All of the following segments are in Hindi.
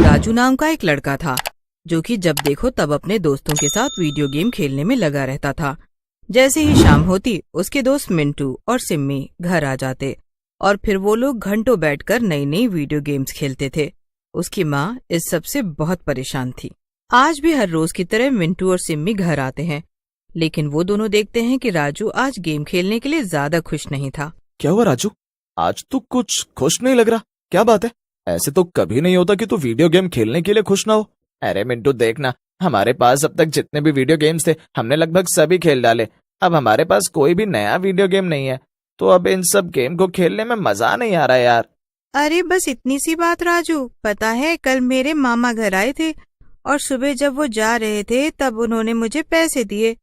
राजू नाम का एक लड़का था जो कि जब देखो तब अपने दोस्तों के साथ वीडियो गेम खेलने में लगा रहता था। जैसे ही शाम होती उसके दोस्त मिंटू और सिम्मी घर आ जाते और फिर वो लोग घंटों बैठकर नई नई वीडियो गेम्स खेलते थे। उसकी माँ इस सब से बहुत परेशान थी। आज भी हर रोज की तरह मिंटू और सिम्मी घर आते हैं, लेकिन वो दोनों देखते हैं कि राजू आज गेम खेलने के लिए ज्यादा खुश नहीं था। क्या हुआ राजू, आज तू कुछ खुश नहीं लग रहा, क्या बात है? ऐसे तो कभी नहीं होता कि तू वीडियो गेम खेलने के लिए खुश ना हो। अरे मिंटू देखना, हमारे पास अब तक जितने भी वीडियो गेम्स थे हमने लगभग सभी खेल डाले। अब हमारे पास कोई भी नया वीडियो गेम नहीं है, तो अब इन सब गेम को खेलने में मजा नहीं आ रहा यार। अरे बस इतनी सी बात राजू, पता है कल मेरे मामा घर आए थे और सुबह जब वो जा रहे थे तब उन्होंने मुझे पैसे दिए,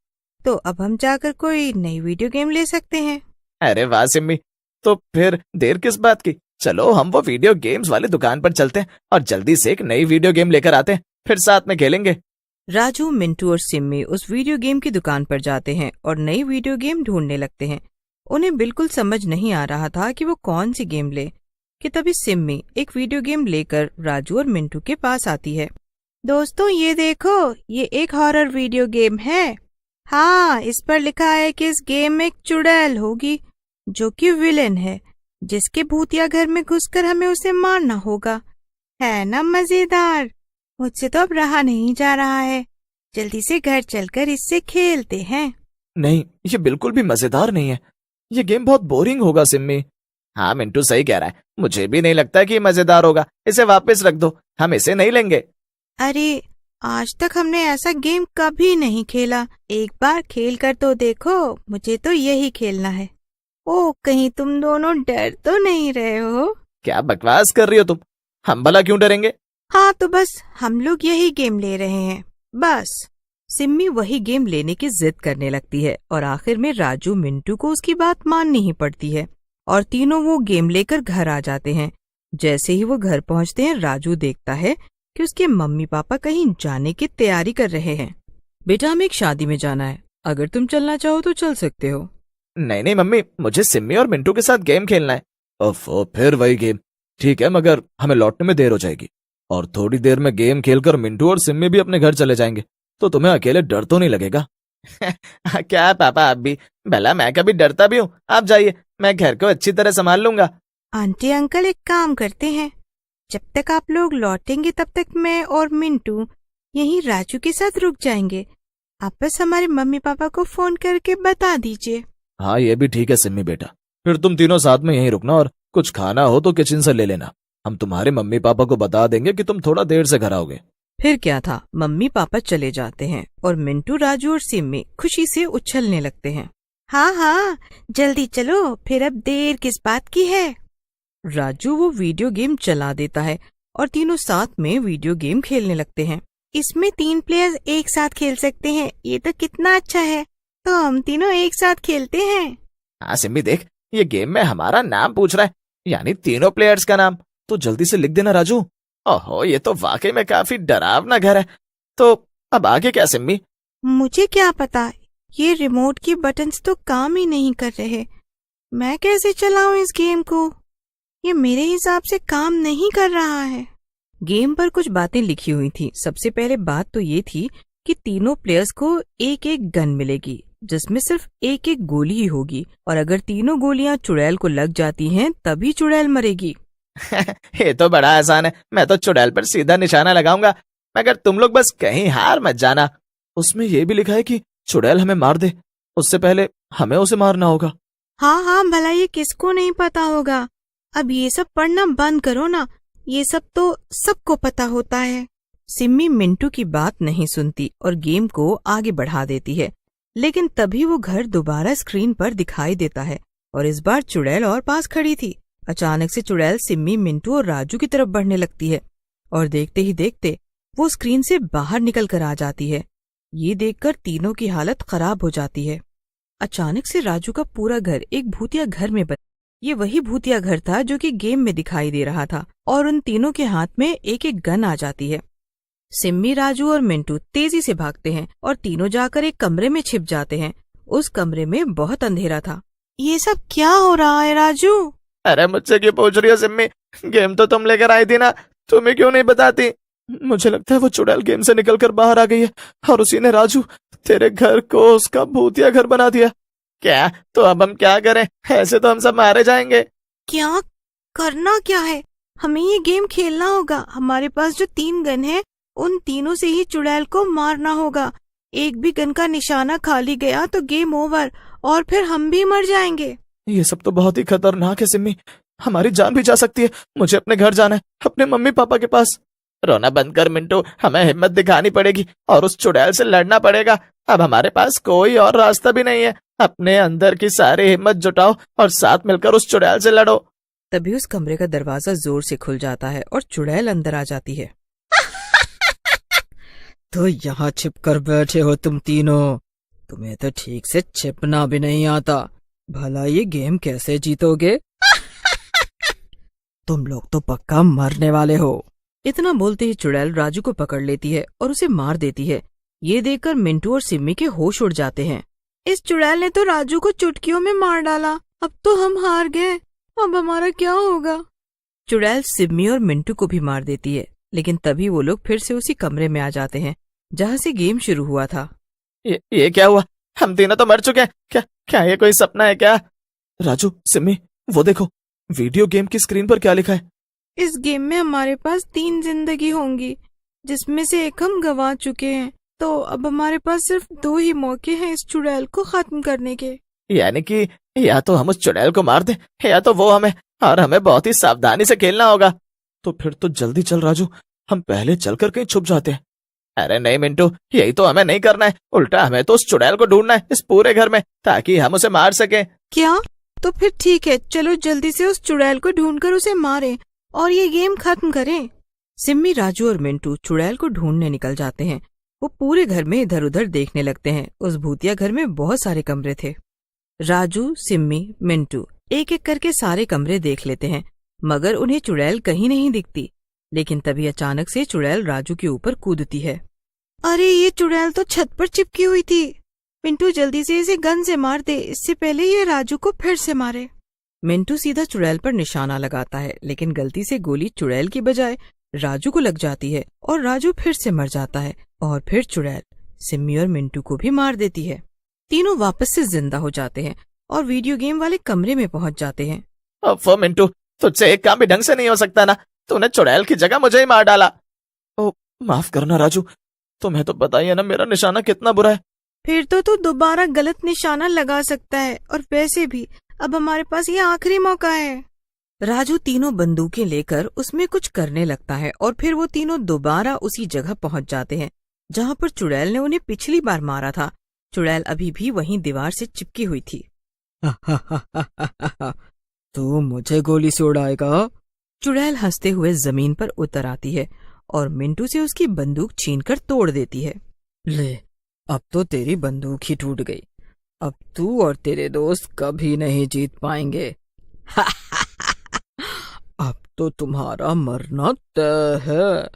तो अब हम जाकर कोई नई वीडियो गेम ले सकते हैं। अरे वाह सिम्मी, तो फिर देर किस बात की, चलो हम वो वीडियो गेम्स वाली दुकान पर चलते हैं और जल्दी से एक नई वीडियो गेम लेकर आते हैं, फिर साथ में खेलेंगे। राजू, मिंटू और सिम्मी उस वीडियो गेम की दुकान पर जाते हैं और नई वीडियो गेम ढूंढने लगते हैं। उन्हें बिल्कुल समझ नहीं आ रहा था कि वो कौन सी गेम ले कि तभी सिम्मी एक वीडियो गेम लेकर राजू और मिंटू के पास आती है। दोस्तों ये देखो, ये एक हॉरर वीडियो गेम है। हाँ, इस पर लिखा है कि इस गेम में एक चुड़ैल होगी जो कि विलेन है, जिसके भूतिया घर में घुसकर हमें उसे मारना होगा। है ना मजेदार? मुझसे तो अब रहा नहीं जा रहा है, जल्दी से घर चलकर इससे खेलते हैं। नहीं, ये बिल्कुल भी मजेदार नहीं है, ये गेम बहुत बोरिंग होगा सिम्मी। हाँ मिंटू सही कह रहा है, मुझे भी नहीं लगता कि ये मजेदार होगा, इसे वापस रख दो, हम इसे नहीं लेंगे। अरे आज तक हमने ऐसा गेम कभी नहीं खेला, एक बार खेल कर तो देखो, मुझे तो यही खेलना है। ओ, कहीं तुम दोनों डर तो नहीं रहे हो? क्या बकवास कर रही हो तुम, हम भला क्यों डरेंगे? हाँ तो बस हम लोग यही गेम ले रहे हैं, बस। सिम्मी वही गेम लेने की जिद करने लगती है और आखिर में राजू मिंटू को उसकी बात माननी ही पड़ती है और तीनों वो गेम लेकर घर आ जाते हैं। जैसे ही वो घर पहुंचते हैं, राजू देखता है कि उसके मम्मी पापा कहीं जाने की तैयारी कर रहे हैं। बेटा, हमें एक शादी में जाना है, अगर तुम चलना चाहो तो चल सकते हो। नहीं नहीं मम्मी, मुझे सिम्मी और मिंटू के साथ गेम खेलना है। ओफो, फिर वही गेम। ठीक है, मगर हमें लौटने में देर हो जाएगी और थोड़ी देर में गेम खेलकर मिंटू और सिम्मी भी अपने घर चले जाएंगे, तो तुम्हें अकेले डर तो नहीं लगेगा? क्या पापा, आप भी, भला मैं कभी डरता भी हूँ? आप जाइए, मैं घर को अच्छी तरह संभाल लूंगा। आंटी अंकल, एक काम करते हैं, जब तक आप लोग लौटेंगे तब तक मैं और मिंटू यहीं राजू के साथ रुक जाएंगे। आप बस हमारे मम्मी पापा को फोन करके बता दीजिए। हाँ ये भी ठीक है सिम्मी बेटा, फिर तुम तीनों साथ में यहीं रुकना और कुछ खाना हो तो किचन से ले लेना। हम तुम्हारे मम्मी पापा को बता देंगे कि तुम थोड़ा देर से घर आओगे। फिर क्या था, मम्मी पापा चले जाते हैं और मिंटू, राजू और सिम्मी खुशी से उछलने लगते हैं। हाँ हाँ, जल्दी चलो, फिर अब देर किस बात की है। राजू वो वीडियो गेम चला देता है और तीनों साथ में वीडियो गेम खेलने लगते हैं। इसमें 3 प्लेयर्स एक साथ खेल सकते हैं, ये तो कितना अच्छा है, तो हम तीनों एक साथ खेलते हैं। हाँ सिम्मी देख, ये गेम में हमारा नाम पूछ रहा है, यानी तीनों प्लेयर्स का नाम, तो जल्दी से लिख देना राजू। ओहो, ये तो वाकई में काफी डरावना घर है। तो अब आगे क्या सिम्मी? मुझे क्या पता, ये रिमोट की बटन्स तो काम ही नहीं कर रहे, मैं कैसे चलाऊं इस गेम को? ये मेरे हिसाब से काम नहीं कर रहा है। गेम पर कुछ बातें लिखी हुई थी। सबसे पहले बात तो ये थी कि तीनों प्लेयर्स को एक एक गन मिलेगी, जिसमें सिर्फ एक एक गोली ही होगी, और अगर तीनों गोलियां चुड़ैल को लग जाती हैं तभी चुड़ैल मरेगी। ये तो बड़ा आसान है, मैं तो चुड़ैल पर सीधा निशाना लगाऊंगा, मगर तुम लोग बस कहीं हार मत जाना। उसमें ये भी लिखा है कि चुड़ैल हमें मार दे, उससे पहले हमें उसे मारना होगा। हाँ हाँ, भला ये किसको नहीं पता होगा? अब ये सब पढ़ना बंद करो ना, ये सब तो सबको पता होता है। सिम्मी मिंटू की बात नहीं सुनती और गेम को आगे बढ़ा देती है, लेकिन तभी वो घर दोबारा स्क्रीन पर दिखाई देता है और इस बार चुड़ैल और पास खड़ी थी। अचानक से चुड़ैल सिम्मी, मिंटू और राजू की तरफ बढ़ने लगती है और देखते ही देखते वो स्क्रीन से बाहर निकल कर आ जाती है। ये देखकर तीनों की हालत खराब हो जाती है। अचानक से राजू का पूरा घर एक भूतिया घर में बदल। ये वही भूतिया घर था जो कि गेम में दिखाई दे रहा था और उन तीनों के हाथ में एक एक गन आ जाती है। सिम्मी, राजू और मिंटू तेजी से भागते हैं और तीनों जाकर एक कमरे में छिप जाते हैं। उस कमरे में बहुत अंधेरा था। ये सब क्या हो रहा है राजू? अरे मुझसे क्यों पूछ रही हो सिम्मी, गेम तो तुम लेकर आई थी ना, तुम्हें क्यों नहीं बताती? मुझे लगता है वो चुड़ैल गेम से निकलकर बाहर आ गई है और उसी ने राजू तेरे घर को उसका भूतिया घर बना दिया। क्या? तो अब हम क्या करें? ऐसे तो हम सब मारे जाएंगे। क्या करना क्या है? हमें ये गेम खेलना होगा। हमारे पास जो 3 गन है उन तीनों से ही चुड़ैल को मारना होगा। एक भी गन का निशाना खाली गया तो गेम ओवर और फिर हम भी मर जाएंगे। ये सब तो बहुत ही खतरनाक है सिम्मी, हमारी जान भी जा सकती है। मुझे अपने घर जाना है, अपने मम्मी पापा के पास। रोना बंद कर मिंटू, हमें हिम्मत दिखानी पड़ेगी और उस चुड़ैल से लड़ना पड़ेगा। अब हमारे पास कोई और रास्ता भी नहीं है। अपने अंदर की सारी हिम्मत जुटाओ और साथ मिलकर उस चुड़ैल से लड़ो। तभी उस कमरे का दरवाजा जोर से खुल जाता है और चुड़ैल अंदर आ जाती है। तो यहाँ छिप कर बैठे हो तुम तीनों? तुम्हें तो ठीक से छिपना भी नहीं आता। भला ये गेम कैसे जीतोगे? तुम लोग तो पक्का मरने वाले हो। इतना बोलते ही चुड़ैल राजू को पकड़ लेती है और उसे मार देती है। ये देखकर मिंटू और सिम्मी के होश उड़ जाते हैं। इस चुड़ैल ने तो राजू को चुटकियों में मार डाला। अब तो हम हार गए। अब हमारा क्या होगा? चुड़ैल सिम्मी और मिंटू को भी मार देती है, लेकिन तभी वो लोग फिर से उसी कमरे में आ जाते हैं जहाँ से गेम शुरू हुआ था। ये क्या हुआ? हम तीनों तो मर चुके हैं। क्या ये कोई सपना है क्या? राजू, सिम्मी, वो देखो वीडियो गेम की स्क्रीन पर क्या लिखा है? इस गेम में हमारे पास 3 जिंदगी होंगी, जिसमें से एक हम गंवा चुके हैं। तो अब हमारे पास सिर्फ 2 ही मौके हैं इस चुड़ैल को खत्म करने के। यानी कि या तो हम उस चुड़ैल को मार दें या तो वो हमें, और हमें बहुत ही सावधानी से खेलना होगा। तो फिर तो जल्दी चल राजू, हम पहले चलकर कहीं छुप जाते हैं। अरे नहीं मिंटू, यही तो हमें नहीं करना है। उल्टा हमें तो उस चुड़ैल को ढूंढना है इस पूरे घर में, ताकि हम उसे मार सकें। क्या? तो फिर ठीक है, चलो जल्दी से उस चुड़ैल को ढूंढकर उसे मारें और ये गेम खत्म करें। सिम्मी, राजू और मिंटू चुड़ैल को ढूंढने निकल जाते हैं। वो पूरे घर में इधर उधर देखने लगते हैं। उस भूतिया घर में बहुत सारे कमरे थे। राजू, सिम्मी, मिंटू एक एक करके सारे कमरे देख लेते हैं, मगर उन्हें चुड़ैल कहीं नहीं दिखती। लेकिन तभी अचानक से चुड़ैल राजू के ऊपर कूदती है। अरे, ये चुड़ैल तो छत पर चिपकी हुई थी। मिंटू जल्दी से इसे गन से मार दे, इससे पहले ये राजू को फिर से मारे। मिंटू सीधा चुड़ैल पर निशाना लगाता है, लेकिन गलती से गोली चुड़ैल की बजाय राजू को लग जाती है और राजू फिर से मर जाता है। और फिर चुड़ैल सिम्मी और मिंटू को भी मार देती है। तीनों वापस से जिंदा हो जाते हैं और वीडियो गेम वाले कमरे में पहुंच जाते हैं। ओफो मिंटू, तुझसे एक काम भी ढंग से नहीं हो सकता ना? तूने चुड़ैल की जगह मुझे ही मार डाला। ओ, माफ करना राजू, तुम्हें तो पता ही है ना मेरा निशाना कितना बुरा है। फिर तो तू दोबारा गलत निशाना लगा सकता है, और वैसे भी अब हमारे पास ये आखिरी मौका है। राजू तीनों बंदूकें लेकर उसमें कुछ करने लगता है और फिर वो तीनों दोबारा उसी जगह पहुंच जाते हैं जहां पर चुड़ैल ने उन्हें पिछली बार मारा था। चुड़ैल अभी भी वहीं दीवार से चिपकी हुई थी। तू मुझे गोली से उड़ाएगा? चुड़ैल हंसते हुए जमीन पर उतर आती है और मिंटू से उसकी बंदूक छीनकर तोड़ देती है। ले, अब तो तेरी बंदूक ही टूट गई। अब तू और तेरे दोस्त कभी नहीं जीत पाएंगे। अब तो तुम्हारा मरना तय है।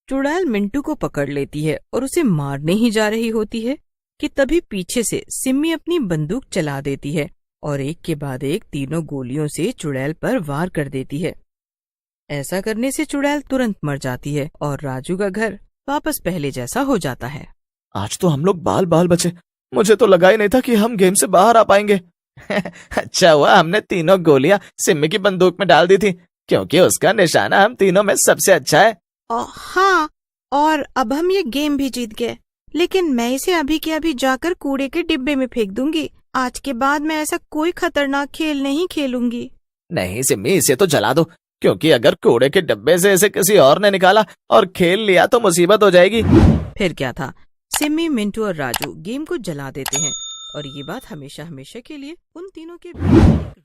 चुड़ैल मिंटू को पकड़ लेती है और उसे मारने ही जा रही होती है कि तभी पीछे से सिम्मी अपनी बंदूक चला देती है और एक के बाद एक तीनों गोलियों से चुड़ैल पर वार कर देती है। ऐसा करने से चुड़ैल तुरंत मर जाती है और राजू का घर वापस पहले जैसा हो जाता है। आज तो हम लोग बाल बाल बचे। मुझे तो लगा ही नहीं था कि हम गेम से बाहर आ पाएंगे। अच्छा हुआ हमने तीनों गोलियां सिम्मी की बंदूक में डाल दी थी, क्योंकि उसका निशाना हम तीनों में सबसे अच्छा है। हाँ, और अब हम ये गेम भी जीत गए। लेकिन मैं इसे अभी के अभी जाकर कूड़े के डिब्बे में फेंक दूंगी। आज के बाद मैं ऐसा कोई खतरनाक खेल नहीं खेलूंगी। नहीं सिम्मी, इसे तो जला दो, क्योंकि अगर कूड़े के डिब्बे से इसे किसी और ने निकाला और खेल लिया तो मुसीबत हो जाएगी। फिर क्या था, सिम्मी, मिंटू और राजू गेम को जला देते हैं और ये बात हमेशा हमेशा के लिए उन तीनों के बीच